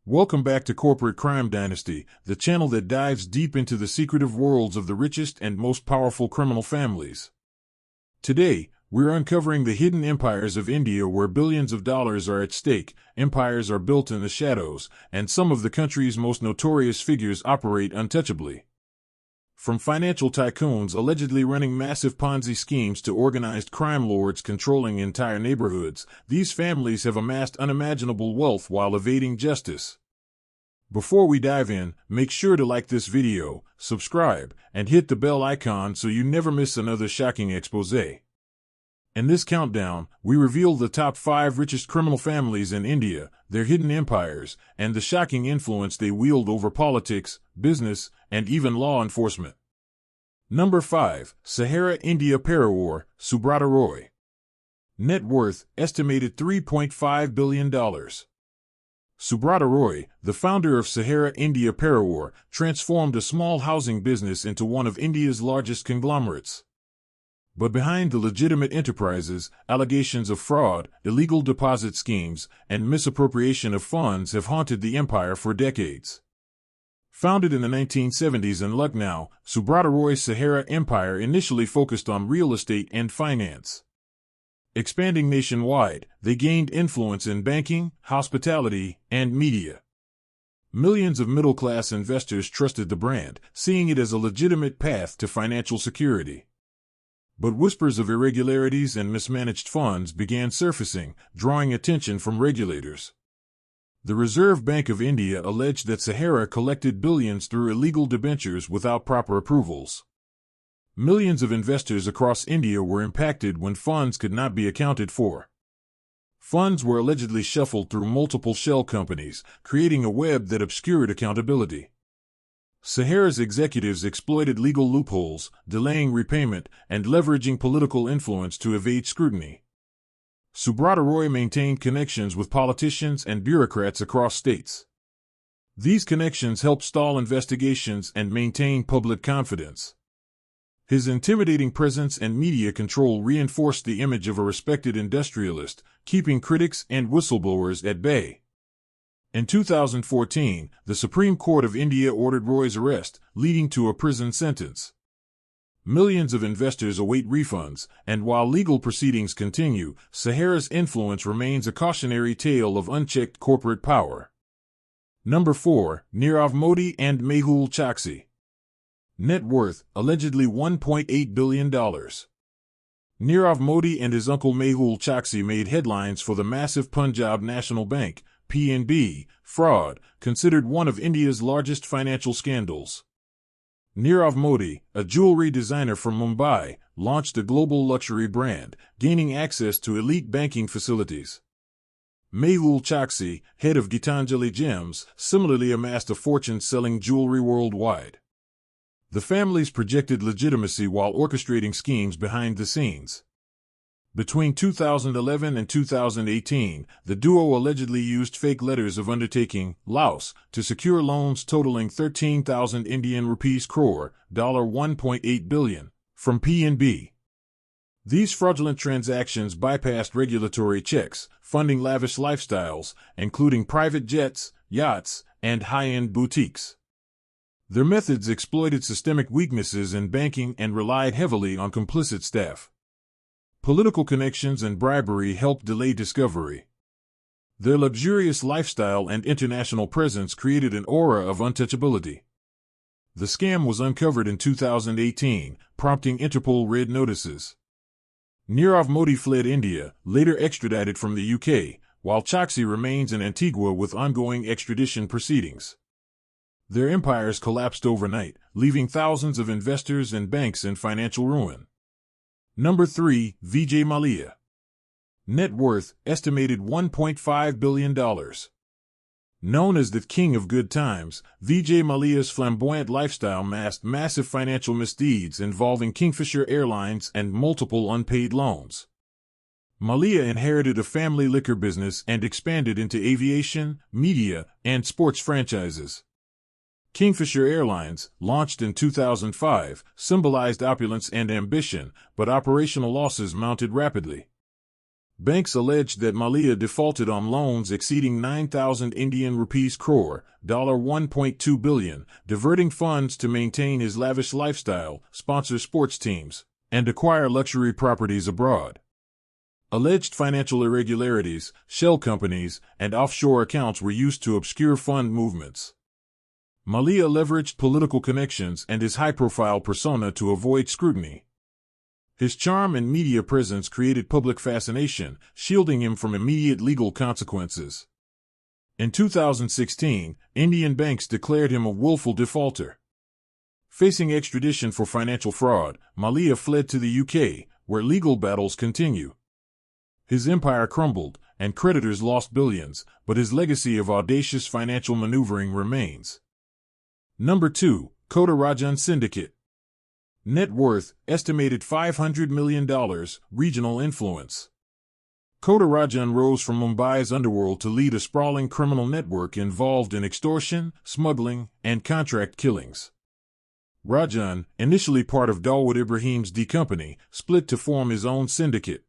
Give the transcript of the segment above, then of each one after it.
Welcome back to Corporate Crime Dynasty, the channel that dives deep into the secretive worlds of the richest and most powerful criminal families. Today, we're uncovering the hidden empires of India where billions of dollars are at stake, empires are built in the shadows, and some of the country's most notorious figures operate untouchably. From financial tycoons allegedly running massive Ponzi schemes to organized crime lords controlling entire neighborhoods, these families have amassed unimaginable wealth while evading justice. Before we dive in, make sure to like this video, subscribe, and hit the bell icon so you never miss another shocking expose. In this countdown, we reveal the top 5 richest criminal families in India, their hidden empires, and the shocking influence they wield over politics, business, and even law enforcement. Number 5. Sahara India Parawar, Subrata Roy. Net worth, estimated $3.5 billion. Subrata Roy, the founder of Sahara India Parawar, transformed a small housing business into one of India's largest conglomerates. But behind the legitimate enterprises, allegations of fraud, illegal deposit schemes, and misappropriation of funds have haunted the empire for decades. Founded in the 1970s in Lucknow, Subrata Roy's Sahara Empire initially focused on real estate and finance. Expanding nationwide, they gained influence in banking, hospitality, and media. Millions of middle-class investors trusted the brand, seeing it as a legitimate path to financial security. But whispers of irregularities and mismanaged funds began surfacing, drawing attention from regulators. The Reserve Bank of India alleged that Sahara collected billions through illegal debentures without proper approvals. Millions of investors across India were impacted when funds could not be accounted for. Funds were allegedly shuffled through multiple shell companies, creating a web that obscured accountability. Sahara's executives exploited legal loopholes, delaying repayment, and leveraging political influence to evade scrutiny. Subrata Roy maintained connections with politicians and bureaucrats across states. These connections helped stall investigations and maintain public confidence. His intimidating presence and media control reinforced the image of a respected industrialist, keeping critics and whistleblowers at bay. In 2014, the Supreme Court of India ordered Roy's arrest, leading to a prison sentence. Millions of investors await refunds, and while legal proceedings continue, Sahara's influence remains a cautionary tale of unchecked corporate power. Number 4. Nirav Modi and Mehul Choksi. Net worth, allegedly $1.8 billion. Nirav Modi and his uncle Mehul Choksi made headlines for the massive Punjab National Bank (PNB) fraud, considered one of India's largest financial scandals. Nirav Modi, a jewelry designer from Mumbai, launched a global luxury brand, gaining access to elite banking facilities. Mehul Choksi, head of Gitanjali Gems, similarly amassed a fortune selling jewelry worldwide. The families projected legitimacy while orchestrating schemes behind the scenes. Between 2011 and 2018, the duo allegedly used fake letters of undertaking, Laos, to secure loans totaling 13,000 Indian rupees crore, $1.8 billion, from PNB. These fraudulent transactions bypassed regulatory checks, funding lavish lifestyles, including private jets, yachts, and high-end boutiques. Their methods exploited systemic weaknesses in banking and relied heavily on complicit staff. Political connections and bribery helped delay discovery. Their luxurious lifestyle and international presence created an aura of untouchability. The scam was uncovered in 2018, prompting Interpol red notices. Nirav Modi fled India, later extradited from the UK, while Choksi remains in Antigua with ongoing extradition proceedings. Their empires collapsed overnight, leaving thousands of investors and banks in financial ruin. Number 3. Vijay Mallya. Net worth, estimated $1.5 billion. Known as the King of Good Times, Vijay Mallya's flamboyant lifestyle masked massive financial misdeeds involving Kingfisher Airlines and multiple unpaid loans. Mallya inherited a family liquor business and expanded into aviation, media, and sports franchises. Kingfisher Airlines, launched in 2005, symbolized opulence and ambition, but operational losses mounted rapidly. Banks alleged that Mallya defaulted on loans exceeding 9,000 Indian rupees crore, $1.2 billion, diverting funds to maintain his lavish lifestyle, sponsor sports teams, and acquire luxury properties abroad. Alleged financial irregularities, shell companies, and offshore accounts were used to obscure fund movements. Mallya leveraged political connections and his high-profile persona to avoid scrutiny. His charm and media presence created public fascination, shielding him from immediate legal consequences. In 2016, Indian banks declared him a willful defaulter. Facing extradition for financial fraud, Mallya fled to the UK, where legal battles continue. His empire crumbled, and creditors lost billions, but his legacy of audacious financial maneuvering remains. Number 2. Chhota Rajan Syndicate. Net worth, estimated $500 million, regional influence. Chhota Rajan rose from Mumbai's Underworld to lead a sprawling criminal network involved in extortion, smuggling, and contract killings. Rajan, initially part of Dawood Ibrahim's D Company, split to form his own syndicate.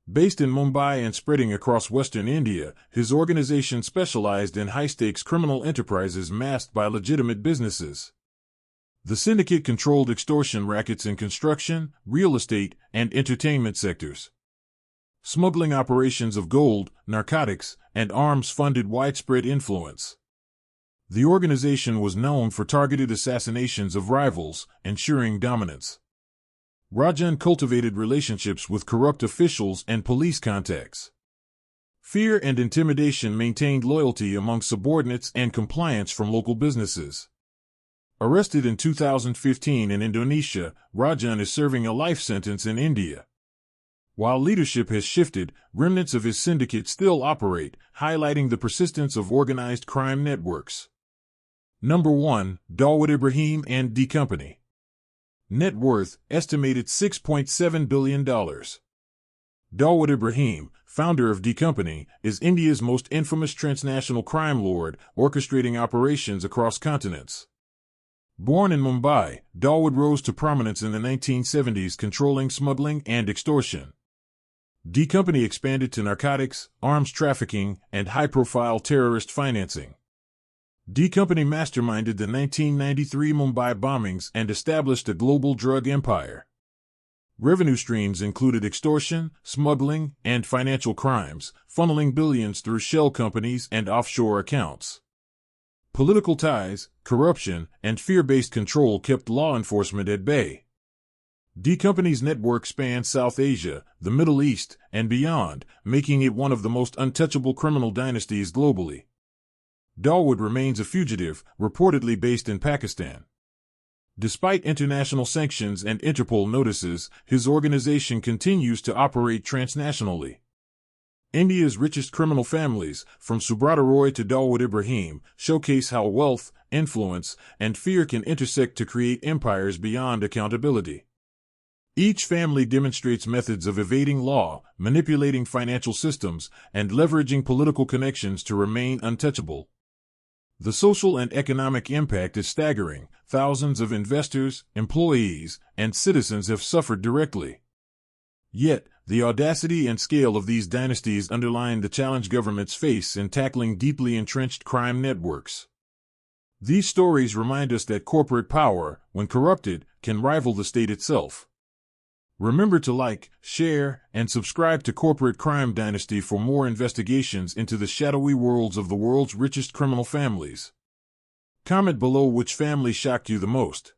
Based in Mumbai and spreading across western India, his organization specialized in high-stakes criminal enterprises masked by legitimate businesses. The syndicate controlled extortion rackets in construction, real estate, and entertainment sectors. Smuggling operations of gold, narcotics, and arms funded widespread influence. The organization was known for targeted assassinations of rivals, ensuring dominance. Rajan cultivated relationships with corrupt officials and police contacts. Fear and intimidation maintained loyalty among subordinates and compliance from local businesses. Arrested in 2015 in Indonesia, Rajan is serving a life sentence in India. While leadership has shifted, remnants of his syndicate still operate, highlighting the persistence of organized crime networks. Number 1. Dawood Ibrahim and D Company. Net worth, estimated $6.7 billion. Dawood Ibrahim, founder of D Company, is India's most infamous transnational crime lord, orchestrating operations across continents. Born in Mumbai, Dawood rose to prominence in the 1970s, controlling smuggling and extortion. D Company expanded to narcotics, arms trafficking, and high-profile terrorist financing. D Company masterminded the 1993 Mumbai bombings and established a global drug empire. Revenue streams included extortion, smuggling, and financial crimes, funneling billions through shell companies and offshore accounts. Political ties, corruption, and fear-based control kept law enforcement at bay. D Company's network spanned South Asia, the Middle East, and beyond, making it one of the most untouchable criminal dynasties globally. Dawood remains a fugitive, reportedly based in Pakistan. Despite international sanctions and Interpol notices, his organization continues to operate transnationally. India's richest criminal families, from Subrata Roy to Dawood Ibrahim, showcase how wealth, influence, and fear can intersect to create empires beyond accountability. Each family demonstrates methods of evading law, manipulating financial systems, and leveraging political connections to remain untouchable. The social and economic impact is staggering. Thousands of investors, employees, and citizens have suffered directly. Yet, the audacity and scale of these dynasties underline the challenge governments face in tackling deeply entrenched crime networks. These stories remind us that corporate power, when corrupted, can rival the state itself. Remember to like, share, and subscribe to Corporate Crime Dynasty for more investigations into the shadowy worlds of the world's richest criminal families. Comment below which family shocked you the most.